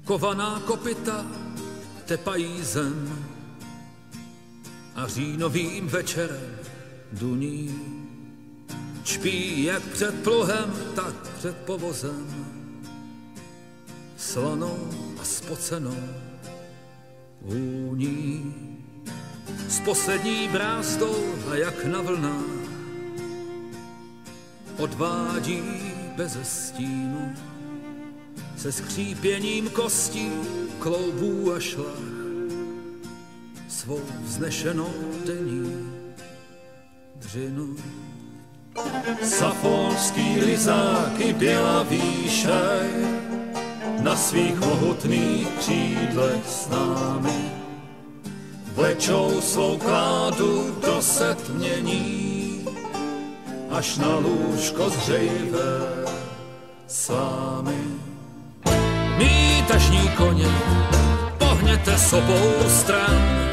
Kovaná kopyta tepají zem a říjnovým večerem duní čpí jak před pluhem, tak před povozem, slanou a spocenou vůní. S poslední brázdou a jak na vlnách odvádí beze stínu se skřípěním kostí, kloubů a šlach svou vznešenou denní dřinu. Safolský lizáky běla výšaj na svých mohutných křídlech s námi vlečou svou kládu do setmění až na lůžko zřejvé slámy. Mí tažní koně, pohněte s obou stran,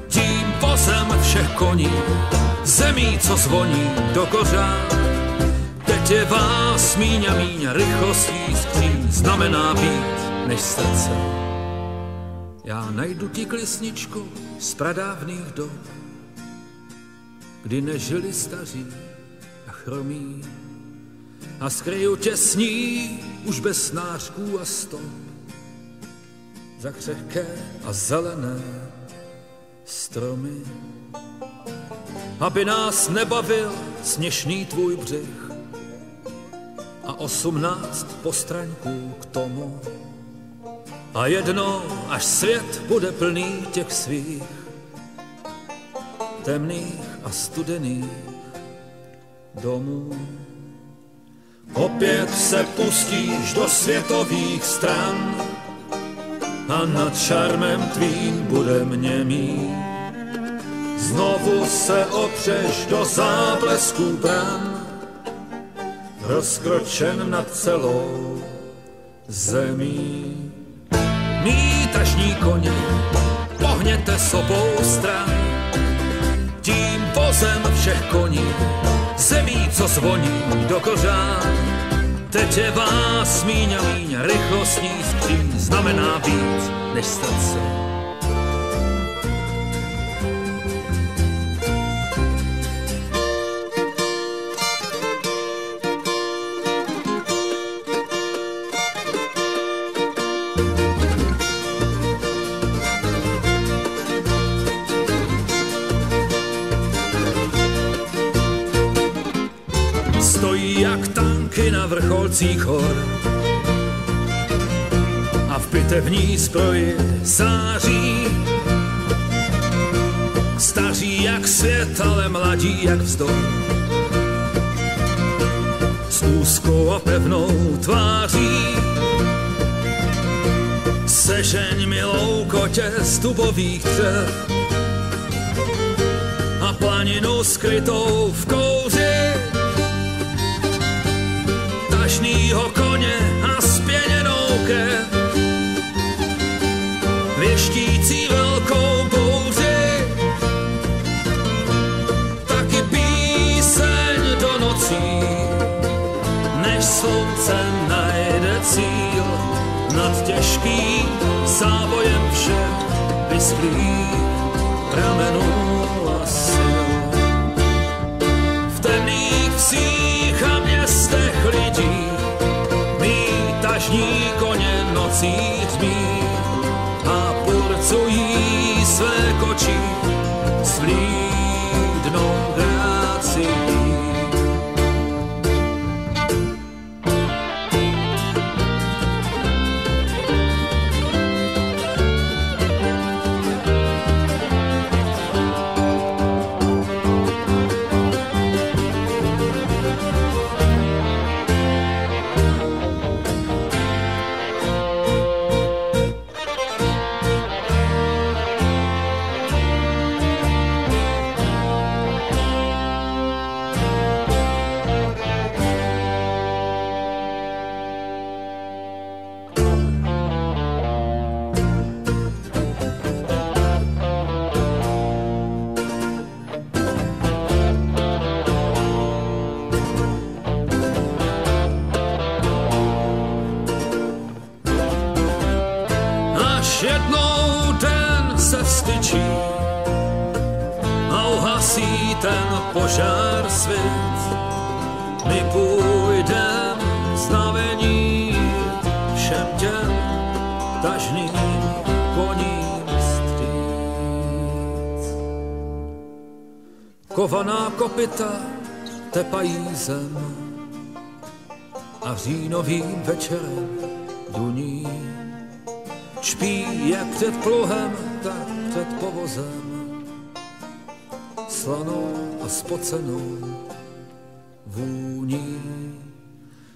tím vozem všech koní, zemí, co zvoní do kořán. Teď je vás míň a míň, rychlostí skříň znamená víc než srdce. Já najdu ti klesničku z pradávných dob, kdy nežili staří a chromí, a skryju tě s ní už bez snářků a stop za křehké a zelené stromy. Aby nás nebavil směšný tvůj břih a 18 postraňků k tomu. A jedno, až svět bude plný těch svých temných a studených domů. Opět se pustíš do světových stran a nad šarmem tvým bude mě mít. Znovu se opřeš do záblesků bran, rozkročen nad celou zemí. Mí tažní koně, pohněte s obou stran, tím vozem všech koní, zemí, co zvoní do kořán. Teď je vás míň a míň, rychlostní skříň znamená víc než srdce. Stojí jak tanky na vrcholcích hor a v bitevní zbroji září. Staří jak svět, ale mladí jak vzdor, s úzkou a pevnou tváří. Sežeň milou kotě z dubových dřev a planinu skrytou v kouři, tažnýho koně a spěněnou krev, věštící velkou bouři, taky píseň do nocí, než slunce najde cíl nad těžkým závojem všech vysklých pramenů a sil. V temných vsích a městech lidí mí tažní koně nocí hřmí a purcují své koči s vlídnou grácií. ten požár svět, my půjdem znamení všem těm tažným koním vstříc. Kovaná kopyta tepají zem a říjnovým večerem duní čpí jak před pluhem, tak před povozem, slanou a spocenou vůní.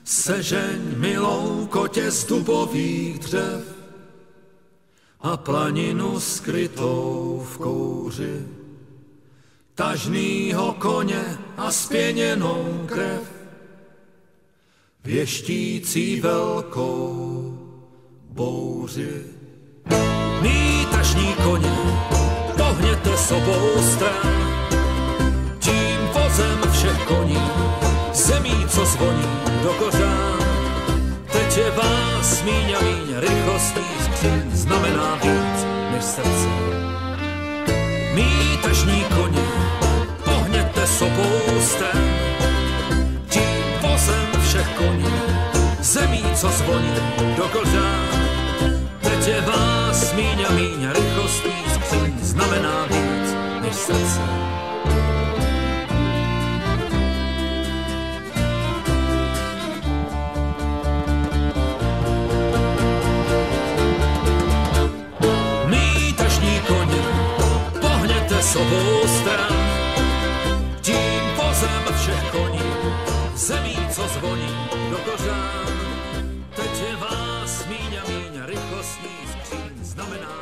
Sežeň milou kotě z dubových dřev a planinu skrytou v kouři, tažnýho koně a spěněnou krev, věštící velkou bouři. Mí tažní koně, pohněte s obou stran, tím vozem všech koní, zemí, co zvoní do kořán. Teď je vás míň a míň, rychlostní skříň znamená víc než srdce. Mí tažní koně, pohněte s obou stran, tím vozem všech koní, zemí, co zvoní do kořán. Teď je vás míň a míň, rychlostní skříň znamená víc než srdce. S obou stran, tím vozem všech koní, zemí, co zvoní do kořán. Teď je vás míň a míň, rychlostní skříň znamená